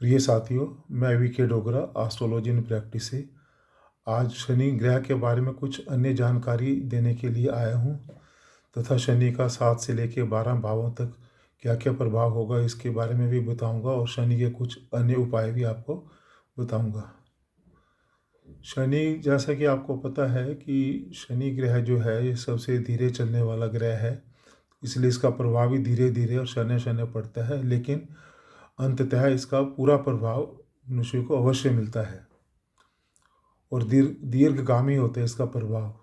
प्रिय साथियों, मैं V K Dogra, astrology in practice से आज शनि ग्रह के बारे में कुछ अन्य जानकारी देने के लिए आया हूँ तथा शनि का 7 से लेकर 12 भावों तक क्या क्या प्रभाव होगा इसके बारे में भी बताऊंगा और शनि के कुछ अन्य उपाय भी आपको बताऊंगा। शनि, जैसा कि आपको पता है कि शनि ग्रह जो है ये सबसे धीरे चलने वाला ग्रह है, इसलिए इसका प्रभाव भी धीरे धीरे और शनि शनि पड़ता है, लेकिन अंततः इसका पूरा प्रभाव मनुष्य को अवश्य मिलता है और दीर्घगामी होता है इसका प्रभाव।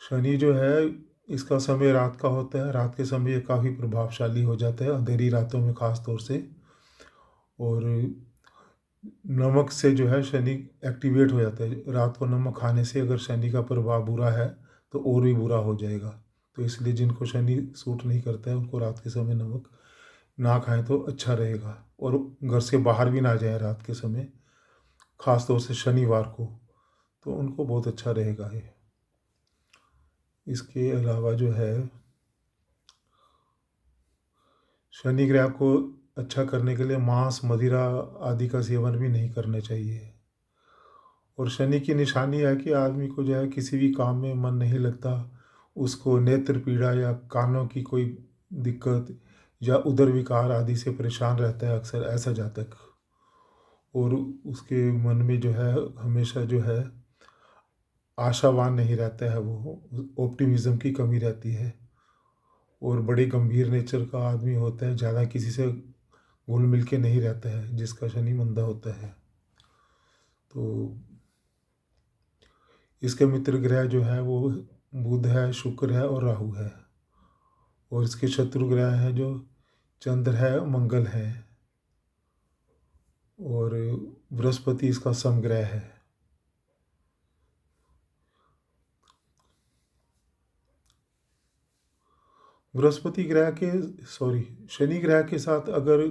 शनि जो है इसका समय रात का होता है, रात के समय ये काफ़ी प्रभावशाली हो जाता है, अंधेरी रातों में ख़ास तौर से। और नमक से जो है शनि एक्टिवेट हो जाता है, रात को नमक खाने से अगर शनि का प्रभाव बुरा है तो और भी बुरा हो जाएगा। तो इसलिए जिनको शनि सूट नहीं करता है उनको रात के समय नमक ना खाएं तो अच्छा रहेगा, और घर से बाहर भी ना जाएं रात के समय, ख़ास तौर से शनिवार को, तो उनको बहुत अच्छा रहेगा ये। इसके अलावा जो है शनि ग्रह को अच्छा करने के लिए मांस मदिरा आदि का सेवन भी नहीं करना चाहिए। और शनि की निशानी है कि आदमी को जो है किसी भी काम में मन नहीं लगता, उसको नेत्र पीड़ा या कानों की कोई दिक्कत या उदर विकार आदि से परेशान रहता है अक्सर ऐसा जातक। और उसके मन में जो है हमेशा जो है आशावान नहीं रहता है, वो ऑप्टिमिज्म की कमी रहती है और बड़े गंभीर नेचर का आदमी होता है, ज़्यादा किसी से घुल मिल के नहीं रहता है जिसका शनि मंदा होता है। तो इसके मित्र ग्रह जो है वो बुध है, शुक्र है और राहु है। और इसके शत्रु ग्रह हैं जो चंद्र है, मंगल है और बृहस्पति इसका समग्रह है। बृहस्पति ग्रह के शनि ग्रह के साथ अगर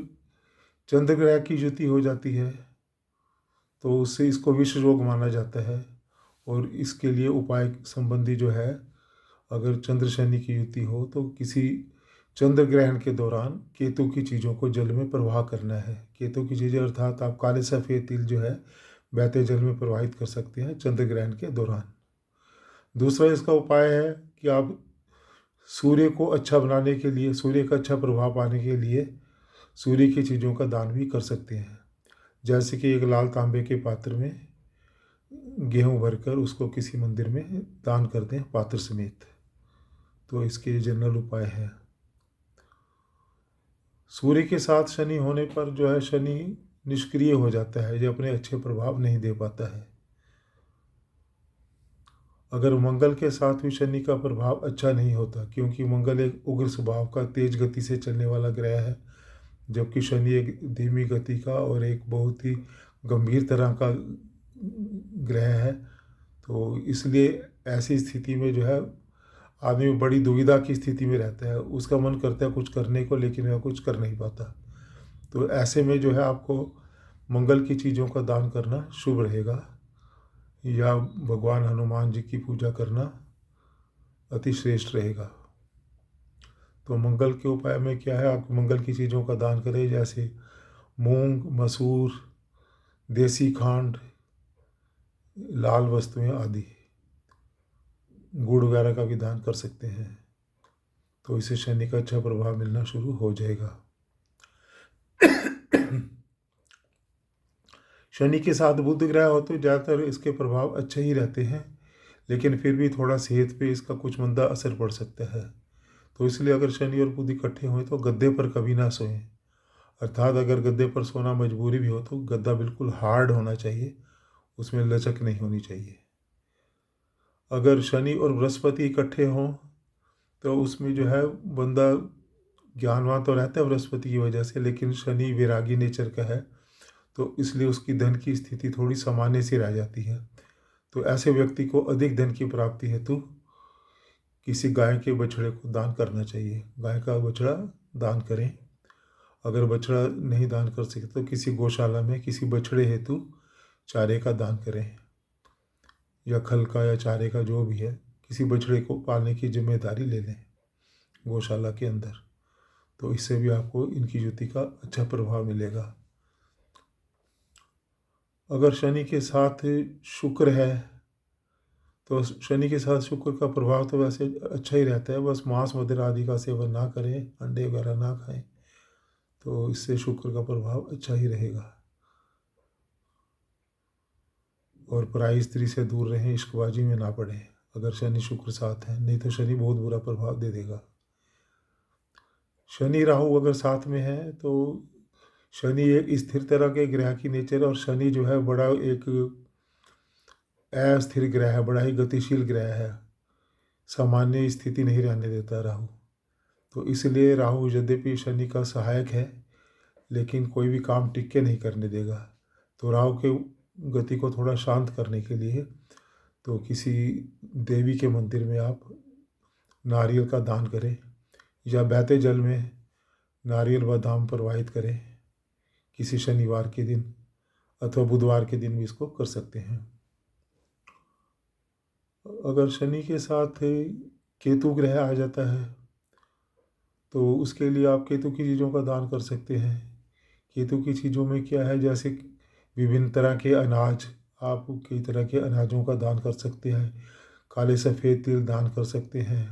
चंद्र ग्रह की युति हो जाती है तो उससे इसको विष रोग माना जाता है। और इसके लिए उपाय संबंधी जो है, अगर चंद्र शनि की युति हो तो किसी चंद्र ग्रहण के दौरान केतु की चीज़ों को जल में प्रवाह करना है। केतु की चीज़ें अर्थात आप काले सफ़ेद तिल जो है बहते जल में प्रवाहित कर सकते हैं चंद्र ग्रहण के दौरान। दूसरा इसका उपाय है कि आप सूर्य को अच्छा बनाने के लिए, सूर्य का अच्छा प्रभाव पाने के लिए सूर्य की चीज़ों का दान भी कर सकते हैं। जैसे कि एक लाल तांबे के पात्र में गेहूं भरकर उसको किसी मंदिर में दान कर दें पात्र समेत। तो इसके जनरल उपाय है। सूर्य के साथ शनि होने पर जो है शनि निष्क्रिय हो जाता है, जो अपने अच्छे प्रभाव नहीं दे पाता है। अगर मंगल के साथ भी शनि का प्रभाव अच्छा नहीं होता, क्योंकि मंगल एक उग्र स्वभाव का तेज गति से चलने वाला ग्रह है, जबकि शनि एक धीमी गति का और एक बहुत ही गंभीर तरह का ग्रह है। तो इसलिए ऐसी स्थिति में जो है आदमी बड़ी दुविधा की स्थिति में रहता है, उसका मन करता है कुछ करने को लेकिन वह कुछ कर नहीं पाता। तो ऐसे में जो है आपको मंगल की चीज़ों का दान करना शुभ रहेगा, या भगवान हनुमान जी की पूजा करना अति श्रेष्ठ रहेगा। तो मंगल के उपाय में क्या है, आप मंगल की चीज़ों का दान करें, जैसे मूंग, मसूर, देसी खांड, लाल वस्तुएं आदि, गुड़ वगैरह का भी दान कर सकते हैं। तो इससे शनि का अच्छा प्रभाव मिलना शुरू हो जाएगा। शनि के साथ बुध ग्रह हो तो ज़्यादातर इसके प्रभाव अच्छे ही रहते हैं, लेकिन फिर भी थोड़ा सेहत पे इसका कुछ मंदा असर पड़ सकता है। तो इसलिए अगर शनि और बुध इकट्ठे हों तो गद्दे पर कभी ना सोएं। अर्थात अगर गद्दे पर सोना मजबूरी भी हो तो गद्दा बिल्कुल हार्ड होना चाहिए, उसमें लचक नहीं होनी चाहिए। अगर शनि और बृहस्पति इकट्ठे हों तो उसमें जो है बंदा ज्ञानवान तो रहता है बृहस्पति की वजह से, लेकिन शनि वैरागी नेचर का है, तो इसलिए उसकी धन की स्थिति थोड़ी सामान्य सी रह जाती है। तो ऐसे व्यक्ति को अधिक धन की प्राप्ति हेतु किसी गाय के बछड़े को दान करना चाहिए। गाय का बछड़ा दान करें। अगर बछड़ा नहीं दान कर सके तो किसी गौशाला में किसी बछड़े हेतु चारे का दान करें, या खल का या चारे का जो भी है, किसी बछड़े को पालने की जिम्मेदारी ले लें गौशाला के अंदर। तो इससे भी आपको इनकी युति का अच्छा प्रभाव मिलेगा। अगर शनि के साथ शुक्र है तो शनि के साथ शुक्र का प्रभाव तो वैसे अच्छा ही रहता है, बस मांस मदिरा आदि का सेवन ना करें, अंडे वगैरह ना खाएं, तो इससे शुक्र का प्रभाव अच्छा ही रहेगा। और पराई स्त्री से दूर रहें, इश्कबाजी में ना पड़ें अगर शनि शुक्र साथ है, नहीं तो शनि बहुत बुरा प्रभाव दे देगा। शनि राहु अगर साथ में है तो शनि एक स्थिर तरह के ग्रह की नेचर है, और शनि जो है बड़ा एक अस्थिर ग्रह है, बड़ा ही गतिशील ग्रह है, सामान्य स्थिति नहीं रहने देता राहु। तो इसलिए राहु यद्यपि शनि का सहायक है, लेकिन कोई भी काम टिक के नहीं करने देगा। तो राहु के गति को थोड़ा शांत करने के लिए तो किसी देवी के मंदिर में आप नारियल का दान करें, या बहते जल में नारियल व दाम प्रवाहित करें किसी शनिवार के दिन, अथवा बुधवार के दिन भी इसको कर सकते हैं। अगर शनि के साथ केतु ग्रह आ जाता है तो उसके लिए आप केतु की चीज़ों का दान कर सकते हैं। केतु की चीज़ों में क्या है, जैसे विभिन्न तरह के अनाज, आप कई तरह के अनाजों का दान कर सकते हैं। काले सफ़ेद तिल दान कर सकते हैं।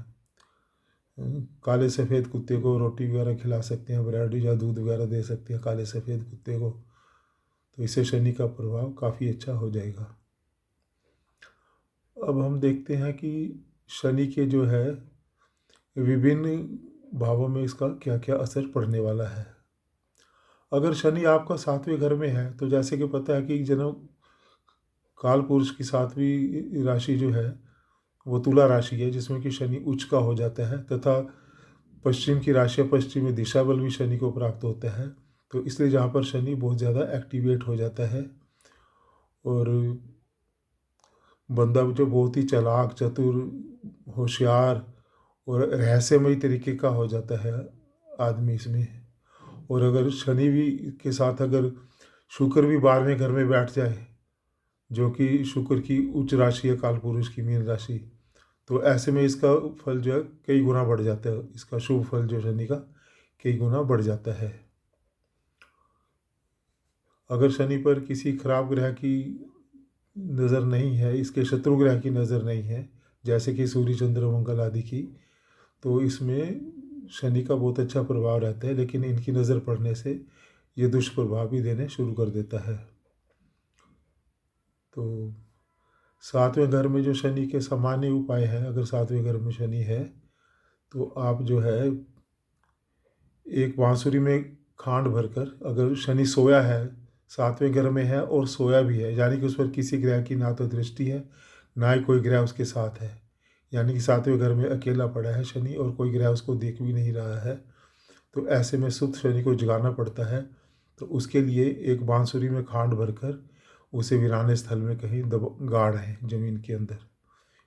काले सफ़ेद कुत्ते को रोटी वगैरह खिला सकते हैं, ब्रेड या दूध वगैरह दे सकते हैं काले सफ़ेद कुत्ते को, तो इससे शनि का प्रभाव काफ़ी अच्छा हो जाएगा। अब हम देखते हैं कि शनि के जो है विभिन्न भावों में इसका क्या क्या असर पड़ने वाला है। अगर शनि आपका 7वें घर में है तो जैसे कि पता है कि जन्म काल पुरुष की 7वीं राशि जो है वो तुला राशि है, जिसमें कि शनि उच्च का हो जाता है, तथा पश्चिम की राशि पश्चिमी दिशा बल भी शनि को प्राप्त होता है। तो इसलिए जहाँ पर शनि बहुत ज़्यादा एक्टिवेट हो जाता है और बंदा जो बहुत ही चालाक, चतुर, होशियार और रहस्यमय तरीके का हो जाता है आदमी इसमें। और अगर शनि भी के साथ अगर शुक्र भी 12वें घर में बैठ जाए, जो कि शुक्र की उच्च राशि है काल पुरुष की मीन राशि, तो ऐसे में इसका फल जो है कई गुना बढ़ जाता है, इसका शुभ फल जो शनि का कई गुना बढ़ जाता है। अगर शनि पर किसी खराब ग्रह की नज़र नहीं है, इसके शत्रु ग्रह की नज़र नहीं है, जैसे कि सूर्य चंद्र मंगल आदि की, तो इसमें शनि का बहुत अच्छा प्रभाव रहता है, लेकिन इनकी नज़र पड़ने से ये दुष्प्रभाव भी देने शुरू कर देता है। तो 7वें घर में जो शनि के सामान्य उपाय हैं, अगर 7वें घर में शनि है तो आप जो है एक बांसुरी में खांड भरकर, अगर शनि सोया है 7वें घर में है और सोया भी है, यानी कि उस पर किसी ग्रह की ना तो दृष्टि है ना ही कोई ग्रह उसके साथ है, यानी कि 7वें घर में अकेला पड़ा है शनि और कोई ग्रह उसको देख भी नहीं रहा है, तो ऐसे में सुप्त शनि को जगाना पड़ता है। तो उसके लिए एक बांसुरी में खांड भरकर उसे वीरान स्थल में कहीं गाड़ है जमीन के अंदर।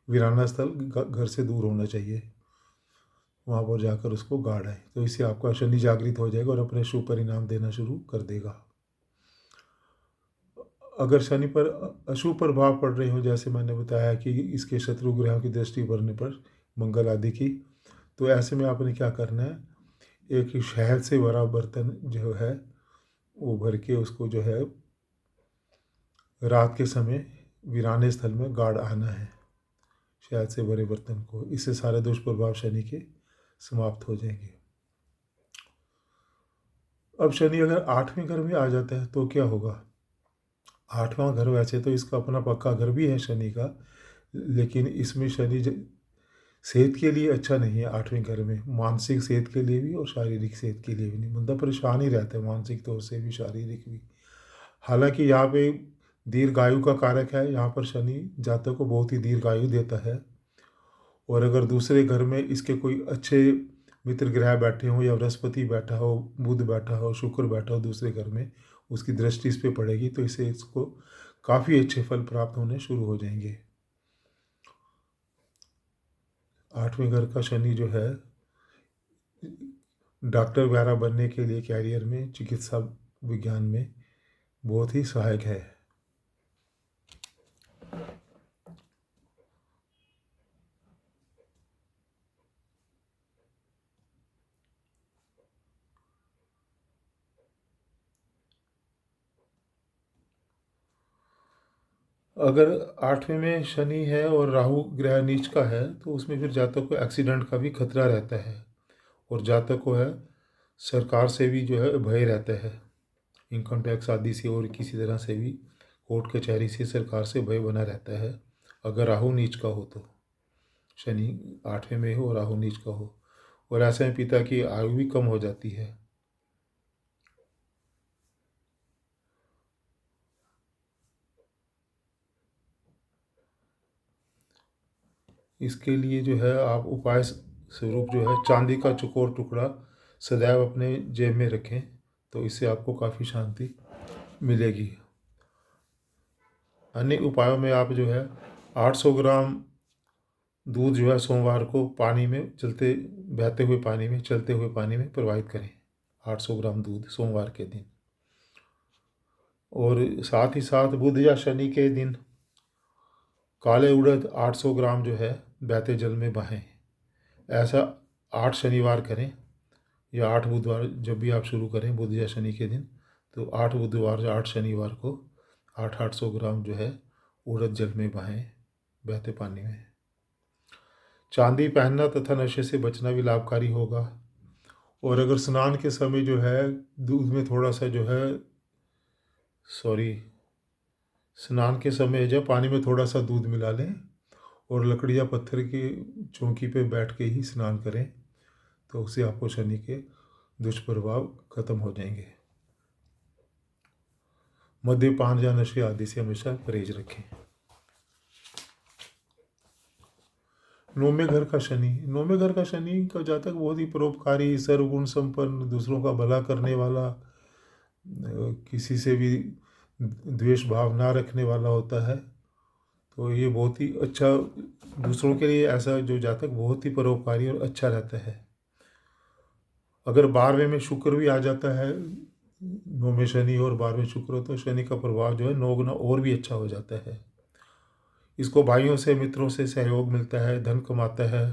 वीराना स्थल घर से दूर होना चाहिए, वहाँ पर जाकर उसको गाड़ है, तो इससे आपका शनि जागृत हो जाएगा और अपने शुभ परिणाम देना शुरू कर देगा। अगर शनि पर अशुभ प्रभाव पड़ रहे हो, जैसे मैंने बताया कि इसके शत्रु ग्रहों की दृष्टि पड़ने पर मंगल आदि की, तो ऐसे में आपने क्या करना है, एक शहद से भरा बर्तन जो है वो भर के उसको जो है रात के समय वीराने स्थल में गाड़ आना है शहद से भरे बर्तन को। इससे सारे दुष्प्रभाव शनि के समाप्त हो जाएंगे। अब शनि अगर 8वें घर में आ जाता है तो क्या होगा। 8वां घर वैसे तो इसका अपना पक्का घर भी है शनि का, लेकिन इसमें शनि सेहत के लिए अच्छा नहीं है। 8वें घर में मानसिक सेहत के लिए भी और शारीरिक सेहत के लिए भी नहीं, बंदा परेशान ही रहता है मानसिक तौर से भी शारीरिक भी। हालांकि यहाँ पे दीर्घायु का कारक है, यहाँ पर शनि जातक को बहुत ही दीर्घायु देता है। और अगर दूसरे घर में इसके कोई अच्छे मित्र ग्रह बैठे हों, या बृहस्पति बैठा हो, बुध बैठा हो, शुक्र बैठा हो दूसरे घर में, उसकी दृष्टि इस पर पड़ेगी, तो इससे इसको काफ़ी अच्छे फल प्राप्त होने शुरू हो जाएंगे। 8वें घर का शनि जो है डॉक्टर वगैरह बनने के लिए कैरियर में, चिकित्सा विज्ञान में बहुत ही सहायक है। अगर 8वें में शनि है और राहु ग्रह नीच का है तो उसमें फिर जातक को एक्सीडेंट का भी खतरा रहता है, और जातक को है सरकार से भी जो है भय रहता है, इनकम टैक्स आदि से और किसी तरह से भी कोर्ट कचहरी से सरकार से भय बना रहता है अगर राहु नीच का हो तो। शनि 8वें में हो और राहु नीच का हो, और ऐसे में पिता की आयु भी कम हो जाती है। इसके लिए जो है आप उपाय स्वरूप जो है चांदी का चौकोर टुकड़ा सदैव अपने जेब में रखें, तो इससे आपको काफ़ी शांति मिलेगी। अन्य उपायों में आप जो है 800 ग्राम दूध जो है सोमवार को पानी में चलते बहते हुए पानी में चलते हुए पानी में प्रवाहित करें, 800 ग्राम दूध सोमवार के दिन। और साथ ही साथ बुध या शनि के दिन काले उड़द 800 ग्राम जो है बहते जल में बहाएं। ऐसा 8 शनिवार करें या 8 बुधवार, जब भी आप शुरू करें बुध या शनि के दिन, तो 8 बुधवार या 8 शनिवार को 800 ग्राम जो है उड़द जल में बहाएं बहते पानी में। चांदी पहनना तथा नशे से बचना भी लाभकारी होगा। और अगर स्नान के समय जो है दूध में थोड़ा सा जो है स्नान के समय जब पानी में थोड़ा सा दूध मिला लें और लकड़ी या पत्थर की चौकी पे बैठ के ही स्नान करें, तो उससे आपको शनि के दुष्प्रभाव खत्म हो जाएंगे। मद्यपान या नशे आदि से हमेशा परहेज रखें। 9वें घर का शनि। 9वें घर का शनि का जातक बहुत ही परोपकारी, सर्वगुण संपन्न, दूसरों का भला करने वाला, किसी से भी द्वेष भाव ना रखने वाला होता है। तो ये बहुत ही अच्छा, दूसरों के लिए ऐसा जो जातक बहुत ही परोपकारी और अच्छा रहता है। अगर 12वें में शुक्र भी आ जाता है, 9वें शनि और 12वें शुक्र हो, तो शनि का प्रभाव जो है 9 गुना और भी अच्छा हो जाता है। इसको भाइयों से मित्रों से सहयोग मिलता है, धन कमाता है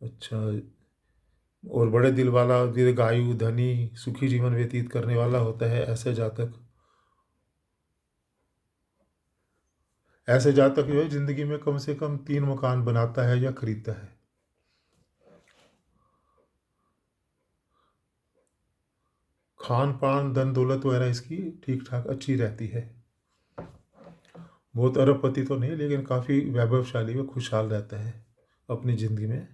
अच्छा, और बड़े दिल वाला, दीर्घायु, धनी, सुखी जीवन व्यतीत करने वाला होता है। ऐसे जातक जो है जिंदगी में कम से कम 3 मकान बनाता है या खरीदता है। खान पान, धन दौलत वगैरह इसकी ठीक ठाक अच्छी रहती है। बहुत अरबपति तो नहीं, लेकिन काफ़ी वैभवशाली व खुशहाल रहता है अपनी ज़िंदगी में।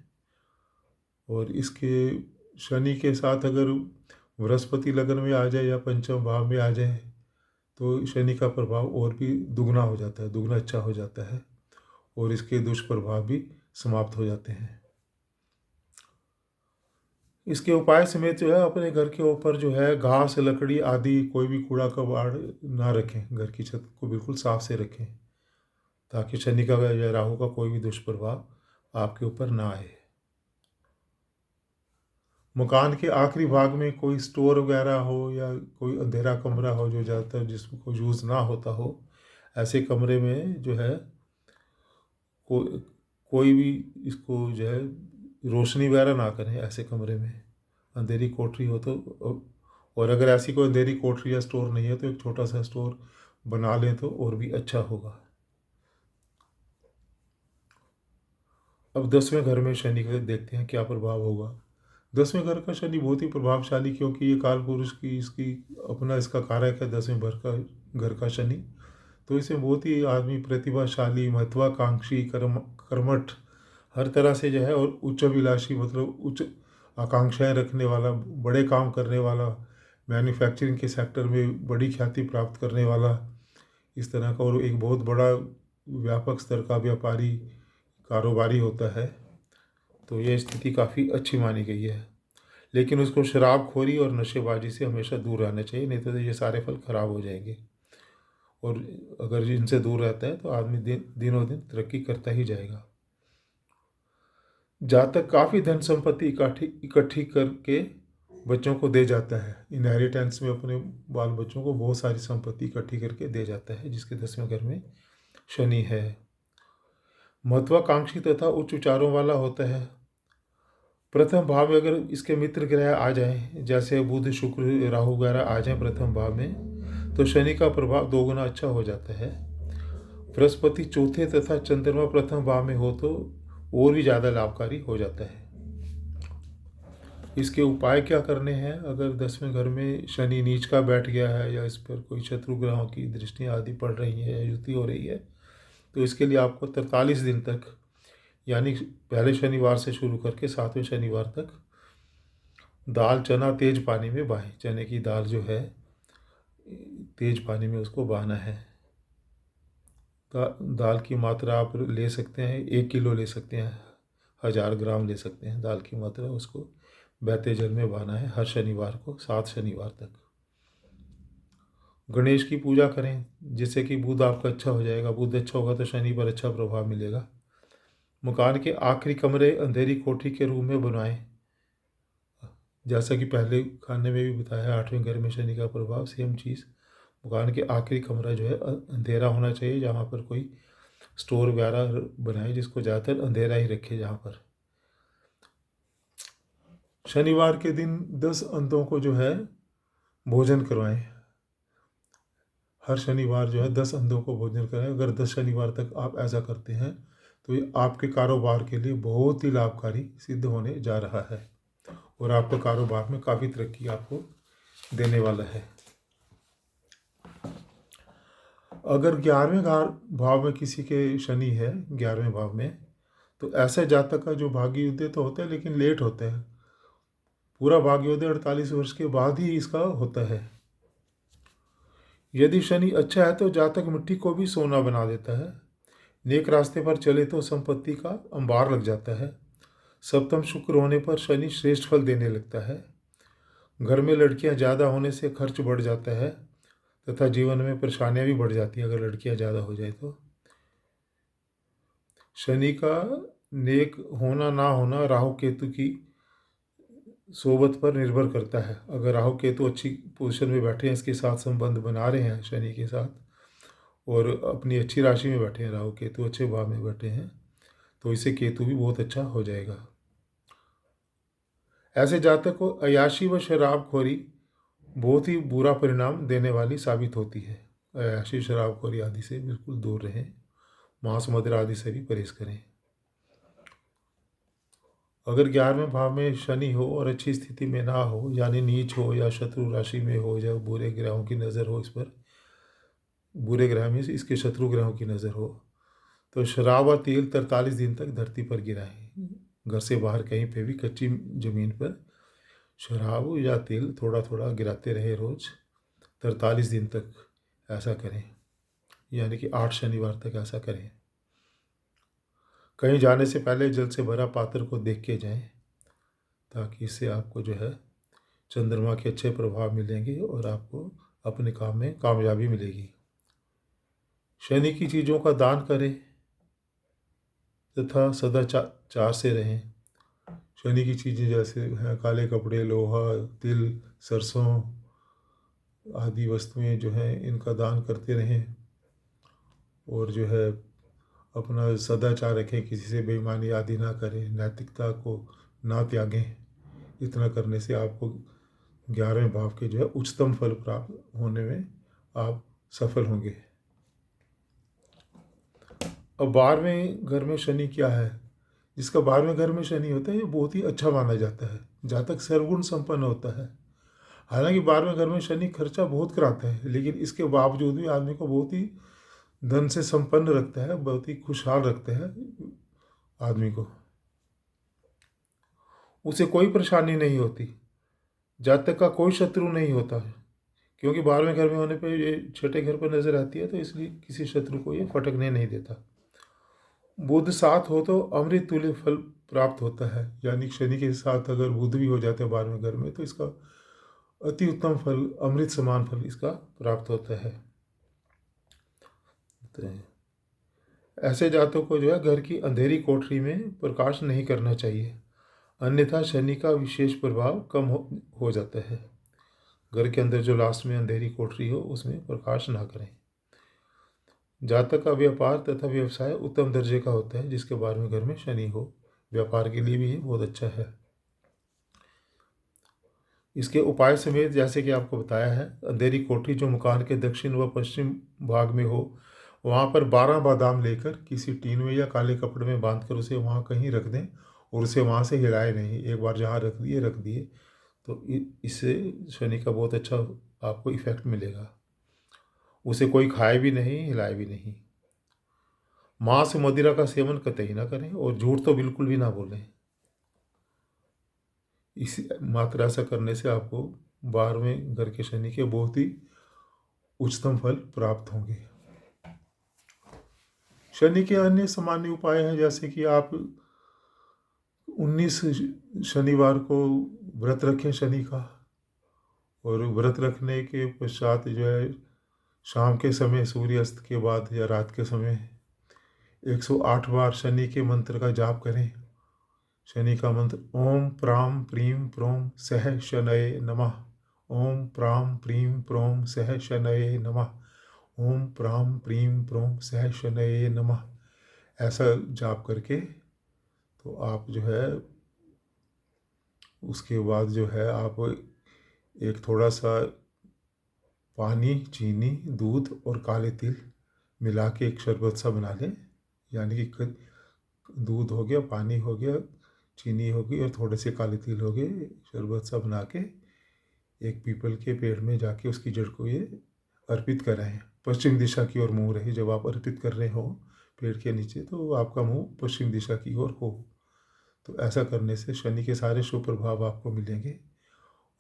और इसके शनि के साथ अगर बृहस्पति लगन में आ जाए या पंचम भाव में आ जाए, तो शनि का प्रभाव और भी दुगना हो जाता है, दुगना अच्छा हो जाता है, और इसके दुष्प्रभाव भी समाप्त हो जाते हैं। इसके उपाय समेत जो है अपने घर के ऊपर जो है घास, लकड़ी आदि कोई भी कूड़ा कबाड़ ना रखें, घर की छत को बिल्कुल साफ से रखें, ताकि शनि का या राहु का कोई भी दुष्प्रभाव आपके ऊपर ना आए। मकान के आखिरी भाग में कोई स्टोर वगैरह हो या कोई अंधेरा कमरा हो जो ज़्यादातर जिसको यूज़ ना होता हो, ऐसे कमरे में जो है कोई भी इसको जो है रोशनी वगैरह ना करें ऐसे कमरे में। अंधेरी कोठरी हो तो, और अगर ऐसी कोई अंधेरी कोठरी या स्टोर नहीं है तो एक छोटा सा स्टोर बना लें तो और भी अच्छा होगा। अब 10वें घर में शनि का देखते हैं क्या प्रभाव होगा। 10वें घर का शनि बहुत ही प्रभावशाली, क्योंकि ये काल पुरुष की इसकी अपना इसका कारक है 10वें घर का शनि। तो इसे बहुत ही आदमी प्रतिभाशाली, महत्वाकांक्षी, कर्मठ, हर तरह से जो है, और उच्चाभिलाषी मतलब उच्च आकांक्षाएं रखने वाला, बड़े काम करने वाला, मैन्युफैक्चरिंग के सेक्टर में बड़ी ख्याति प्राप्त करने वाला, इस तरह का, और एक बहुत बड़ा व्यापक स्तर का व्यापारी, कारोबारी होता है। तो ये स्थिति काफ़ी अच्छी मानी गई है। लेकिन उसको शराबखोरी और नशेबाजी से हमेशा दूर रहना चाहिए, नहीं तो ये सारे फल खराब हो जाएंगे। और अगर इनसे दूर रहता है तो आदमी दिनों दिन तरक्की करता ही जाएगा। जातक काफ़ी धन संपत्ति इकट्ठी करके बच्चों को दे जाता है। इनहेरिटेंस में अपने बाल बच्चों को बहुत सारी संपत्ति इकट्ठी करके दे जाता है, जिसके 10वें घर में शनि है। महत्वाकांक्षी तथा उच्च विचारों वाला होता है। प्रथम भाव में अगर इसके मित्र ग्रह आ जाएं, जैसे बुध, शुक्र, राहु वगैरह आ जाएं प्रथम भाव में, तो शनि का प्रभाव दोगुना अच्छा हो जाता है। बृहस्पति चौथे तथा चंद्रमा प्रथम भाव में हो तो और भी ज़्यादा लाभकारी हो जाता है। इसके उपाय क्या करने हैं? अगर 10वें घर में शनि नीच का बैठ गया है या इस पर कोई शत्रु ग्रहों की दृष्टियाँ आदि पड़ रही है या युति हो रही है, तो इसके लिए आपको 43 दिन तक, यानी पहले शनिवार से शुरू करके 7वें शनिवार तक दाल चना तेज पानी में बहाएं। चने की दाल जो है तेज पानी में उसको बहाना है। दाल की मात्रा आप ले सकते हैं, 1 किलो ले सकते हैं, 1000 ग्राम ले सकते हैं दाल की मात्रा। उसको बहते जल में बहाना है हर शनिवार को 7 शनिवार तक। गणेश की पूजा करें जिससे कि बुध आपका अच्छा हो जाएगा। बुध अच्छा होगा तो शनि पर अच्छा प्रभाव मिलेगा। मकान के आखिरी कमरे अंधेरी कोठरी के रूप में बनवाएं। जैसा कि पहले खाने में भी बताया, 8वें घर में शनि का प्रभाव, सेम चीज़। मकान के आखिरी कमरा जो है अंधेरा होना चाहिए, जहाँ पर कोई स्टोर वगैरह बनाए जिसको ज़्यादातर अंधेरा ही रखे जहाँ पर। शनिवार के दिन 10 अंधों को जो है भोजन करवाएं। हर शनिवार जो है 10 अंधों को भोजन कराएं। अगर 10 शनिवार तक आप ऐसा करते हैं तो ये आपके कारोबार के लिए बहुत ही लाभकारी सिद्ध होने जा रहा है और आपके कारोबार में काफ़ी तरक्की आपको देने वाला है। अगर 11वें भाव में किसी के शनि है, 11वें भाव में, तो ऐसे जातक का जो भाग्योदय तो होता है लेकिन लेट होता है। पूरा भाग्योदय 48 वर्ष के बाद ही इसका होता है। यदि शनि अच्छा है तो जातक मिट्टी को भी सोना बना देता है। नेक रास्ते पर चले तो संपत्ति का अंबार लग जाता है। सप्तम शुक्र होने पर शनि श्रेष्ठ फल देने लगता है। घर में लड़कियां ज़्यादा होने से खर्च बढ़ जाता है तथा जीवन में परेशानियां भी बढ़ जाती हैं अगर लड़कियां ज़्यादा हो जाए तो। शनि का नेक होना ना होना राहु केतु की सोबत पर निर्भर करता है। अगर राहु केतु अच्छी पोजीशन में बैठे हैं, इसके साथ संबंध बना रहे हैं शनि के साथ, और अपनी अच्छी राशि में बैठे हैं, राहु केतु अच्छे भाव में बैठे हैं, तो इससे केतु भी बहुत अच्छा हो जाएगा। ऐसे जातक को अयाशी व शराबखोरी बहुत ही बुरा परिणाम देने वाली साबित होती है। अयाशी शराबखोरी आदि से बिल्कुल दूर रहें। मांस मदिरा आदि से भी परहेज करें। अगर 11वें भाव में शनि हो और अच्छी स्थिति में ना हो, यानी नीच हो या शत्रु राशि में हो या बुरे ग्रहों की नज़र हो इस पर, बुरे ग्रह में से इसके शत्रु ग्रहों की नज़र हो, तो शराब व तेल 43 दिन तक धरती पर गिराएं। घर से बाहर कहीं पे भी कच्ची ज़मीन पर शराब या तेल थोड़ा थोड़ा गिराते रहे रोज़ 43 दिन तक ऐसा करें, यानी कि 8 शनिवार तक ऐसा करें। कहीं जाने से पहले जल से भरा पात्र को देख के जाएं, ताकि इससे आपको जो है चंद्रमा के अच्छे प्रभाव मिलेंगे और आपको अपने काम में कामयाबी मिलेगी। शनि की चीज़ों का दान करें तथा सदाचार से रहें। शनि की चीज़ें जैसे हैं काले कपड़े, लोहा, तिल, सरसों आदि वस्तुएं जो हैं इनका दान करते रहें और जो है अपना सदाचार रखें, किसी से बेईमानी आदि ना करें, नैतिकता को ना त्यागें। इतना करने से आपको 11वें भाव के जो है उच्चतम फल प्राप्त होने में आप सफल होंगे। अब 12वें घर में शनि क्या है? जिसका 12वें घर में शनि होता है ये बहुत ही अच्छा माना जाता है, जातक सर्वगुण संपन्न होता है। हालांकि 12वें घर में शनि खर्चा बहुत कराता है, लेकिन इसके बावजूद भी आदमी को बहुत ही धन से संपन्न रखता है, बहुत ही खुशहाल रखता है आदमी को। उसे कोई परेशानी नहीं होती, जातक का कोई शत्रु नहीं होता है, क्योंकि 12वें घर में होने पे ये छठे घर पर नजर आती है, तो इसलिए किसी शत्रु को ये फटकने नहीं देता। बुध साथ हो तो अमृत तुल्य फल प्राप्त होता है, यानी शनि के साथ अगर बुध भी हो जाते हैं 12वें घर में तो इसका अति उत्तम फल, अमृत समान फल इसका प्राप्त होता है। तो ऐसे जातकों को जो है घर की अंधेरी कोठरी में प्रकाश नहीं करना चाहिए, अन्यथा शनि का विशेष प्रभाव कम हो जाता है। घर के अंदर जो लास्ट में अंधेरी कोठरी हो उसमें प्रकाश ना करें। जातक का व्यापार तथा व्यवसाय उत्तम दर्जे का होता है जिसके 12वें घर में शनि हो। व्यापार के लिए भी ये बहुत अच्छा है। इसके उपाय समेत जैसे कि आपको बताया है, अंधेरी कोठरी जो मकान के दक्षिण व पश्चिम भाग में हो वहाँ पर 12 बादाम लेकर किसी टीन में या काले कपड़े में बांध कर उसे वहाँ कहीं रख दें और उसे वहाँ से हिलाए नहीं। एक बार जहाँ रख दिए तो इससे शनि का बहुत अच्छा आपको इफ़ेक्ट मिलेगा। उसे कोई खाए भी नहीं, हिलाए भी नहीं। मांस मदिरा का सेवन कतई ना करें और झूठ तो बिल्कुल भी ना बोलें। इसी मात्रा ऐसा करने से आपको 12वें घर के शनि के बहुत ही उच्चतम फल प्राप्त होंगे। शनि के अन्य सामान्य उपाय हैं, जैसे कि आप 19 शनिवार को व्रत रखें शनि का, और व्रत रखने के पश्चात जो है शाम के समय सूर्यास्त के बाद या रात के समय 108 बार शनि के मंत्र का जाप करें। शनि का मंत्र ओम प्राम प्रीम प्रोम सह शनये नमः। ओम प्राम प्रीम प्रोम सह शनये नमः। ओम प्राम प्रीम प्रोम सह शनये नमः। ऐसा जाप करके तो आप जो है उसके बाद जो है आप एक थोड़ा सा पानी, चीनी, दूध और काले तिल मिला के एक शरबत सा बना लें। यानी कि दूध हो गया, पानी हो गया, चीनी हो गई और थोड़े से काले तिल हो गए, शरबत सा बना के एक पीपल के पेड़ में जाके उसकी जड़ को ये अर्पित कराएं। पश्चिम दिशा की ओर मुँह रहे जब आप अर्पित कर रहे हो पेड़ के नीचे, तो आपका मुँह पश्चिम दिशा की ओर हो। तो ऐसा करने से शनि के सारे शुभ प्रभाव आपको मिलेंगे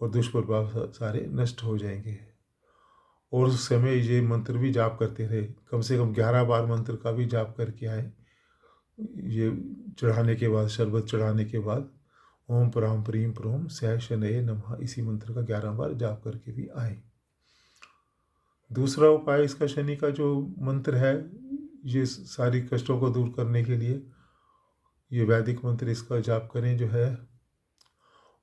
और दुष्प्रभाव सारे नष्ट हो जाएंगे। और उस समय ये मंत्र भी जाप करते रहे, कम से कम 11 बार मंत्र का भी जाप करके आए। ये चढ़ाने के बाद, शरबत चढ़ाने के बाद ओम प्राम प्रीम प्रोम सह शनये नमः इसी मंत्र का 11 बार जाप करके भी आए। दूसरा उपाय इसका शनि का जो मंत्र है, ये सारी कष्टों को दूर करने के लिए ये वैदिक मंत्र इसका जाप करें, जो है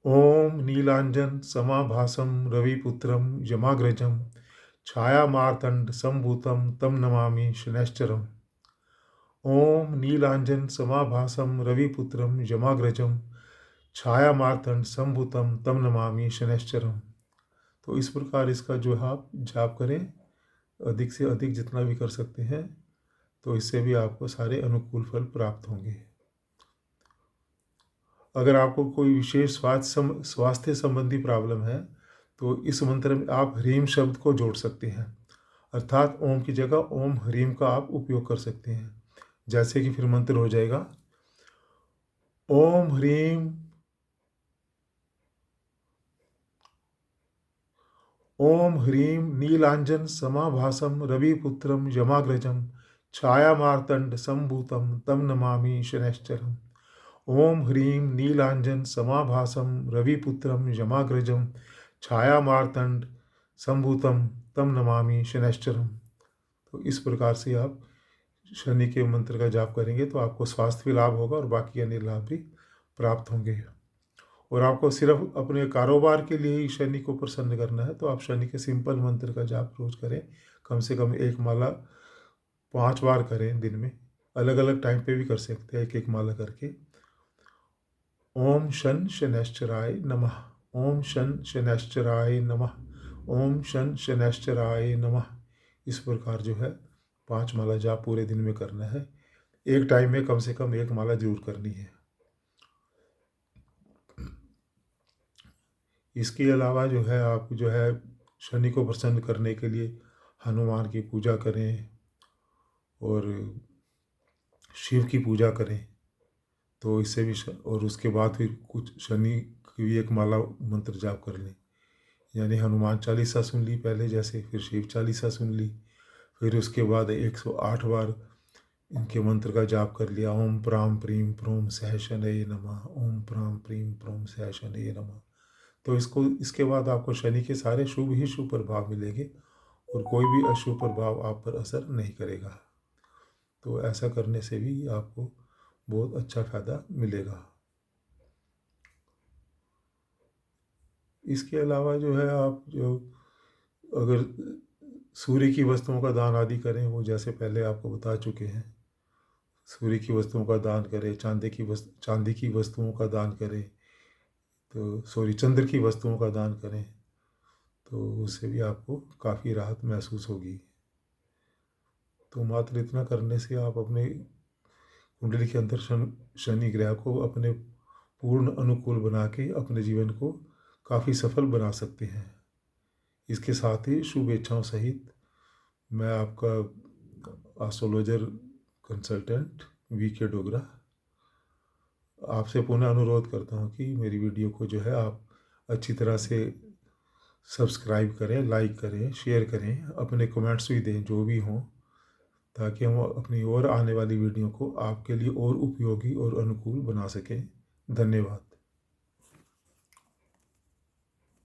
ओम नीलांजन समाभासम रविपुत्रम यमाग्रजम छाया मार्तंड संभूतम तम नमामि शनैश्चरम। ओम नीलांजन समाभासम रविपुत्रम यमाग्रजम छाया मार्तंड संभूतम तम नमामि शनैश्चरम। तो इस प्रकार इसका जो आप जाप करें, अधिक से अधिक जितना भी कर सकते हैं, तो इससे भी आपको सारे अनुकूल फल प्राप्त होंगे। अगर आपको कोई विशेष स्वास्थ्य संबंधी प्रॉब्लम है तो इस मंत्र में आप ह्रीम शब्द को जोड़ सकते हैं, अर्थात ओम की जगह ओम ह्रीम का आप उपयोग कर सकते हैं। जैसे कि फिर मंत्र हो जाएगा ओम ह्रीम ओम ह्रीम नीलांजन समाभासम रविपुत्रम यमाग्रजम छाया मार्तंड संभूतम तम नमामि शनैश्चरम। ओम ह्रीं नीलांजन समाभासम रविपुत्रम यमाग्रजम छाया मार्तंड संभूतम तम नमामि शनैश्चरम। तो इस प्रकार से आप शनि के मंत्र का जाप करेंगे तो आपको स्वास्थ्य भी लाभ होगा और बाकी अन्य लाभ भी प्राप्त होंगे। और आपको सिर्फ अपने कारोबार के लिए ही शनि को प्रसन्न करना है तो आप शनि के सिंपल मंत्र का जाप रोज करें। कम से कम एक माला 5 बार करें दिन में, अलग अलग टाइम पे भी कर सकते हैं, एक एक माला करके। ओम शन शनैश्चराय नमः। ओम शन शनैश्चराय नमः। ओम शन शनैश्चराय नमः। इस प्रकार जो है 5 माला जाप पूरे दिन में करना है। एक टाइम में कम से कम एक माला जरूर करनी है। इसके अलावा जो है आप जो है शनि को प्रसन्न करने के लिए हनुमान की पूजा करें और शिव की पूजा करें, तो इससे भी और उसके बाद फिर कुछ शनि की एक माला मंत्र जाप कर लें। यानी हनुमान चालीसा सुन ली पहले जैसे, फिर शिव चालीसा सुन ली, फिर उसके बाद 108 बार इनके मंत्र का जाप कर लिया। ओम प्राम प्रीम प्रोम सह शनये नमः। ओम प्राम प्रीम प्रोम सह शनये नमः। तो इसके बाद आपको शनि के सारे शुभ ही शुभ प्रभाव मिलेंगे और कोई भी अशुभ प्रभाव आप पर असर नहीं करेगा। तो ऐसा करने से भी आपको बहुत अच्छा फायदा मिलेगा। इसके अलावा जो है आप जो अगर सूर्य की वस्तुओं का दान आदि करें, वो जैसे पहले आपको बता चुके हैं, सूर्य की वस्तुओं का दान करें, चांदी की वस्तुओं का दान करें, तो चंद्र की वस्तुओं का दान करें, तो उससे भी आपको काफ़ी राहत महसूस होगी। तो मात्र इतना करने से आप अपने कुंडली के अंदर शनि ग्रह को अपने पूर्ण अनुकूल बना के अपने जीवन को काफ़ी सफल बना सकते हैं। इसके साथ ही शुभ इच्छाओं सहित मैं आपका एस्ट्रोलॉजर कंसल्टेंट वी.के. डोगरा आपसे पुनः अनुरोध करता हूँ कि मेरी वीडियो को जो है आप अच्छी तरह से सब्सक्राइब करें, लाइक करें, शेयर करें, अपने कमेंट्स भी दें जो भी हों, ताकि हम अपनी और आने वाली वीडियो को आपके लिए और उपयोगी और अनुकूल बना सकें। धन्यवाद।